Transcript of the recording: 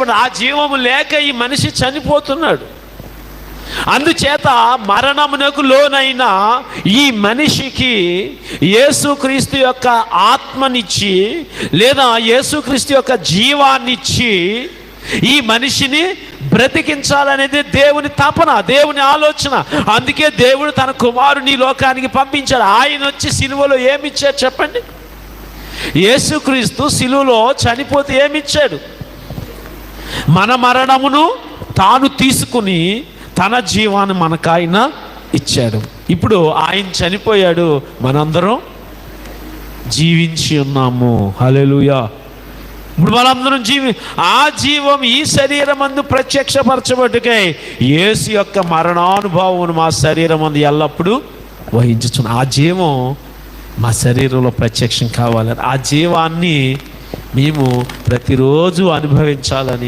ప్రత్యక్షపడి ఆ జీవము లేక ఈ మనిషి చనిపోతున్నాడు. అందుచేత మరణమునకు లోనైన ఈ మనిషికి యేసుక్రీస్తు యొక్క ఆత్మనిచ్చి లేదా యేసుక్రీస్తు యొక్క జీవాన్నిచ్చి ఈ మనిషిని బ్రతికించాలనేది దేవుని తపన, దేవుని ఆలోచన. అందుకే దేవుడు తన కుమారుని లోకానికి పంపించాడు. ఆయన వచ్చి సిలువలో ఏమిచ్చాడు చెప్పండి? యేసుక్రీస్తు సిలువలో చనిపోతే ఏమిచ్చాడు? మన మరణమును తాను తీసుకుని తన జీవాన్ని మనకాయన ఇచ్చాడు. ఇప్పుడు ఆయన చనిపోయాడు, మనందరం జీవించి ఉన్నాము. హల్లెలూయా. ఇప్పుడు మనందరం ఆ జీవం ఈ శరీరమందు ప్రత్యక్షపరచబట్టుకై యేసు యొక్క మరణానుభవం మా శరీరమందు ఎల్లప్పుడూ వహించుచున్నాం. ఆ జీవం మా శరీరంలో ప్రత్యక్షం కావాలని, ఆ జీవాన్ని మేము ప్రతిరోజు అనుభవించాలని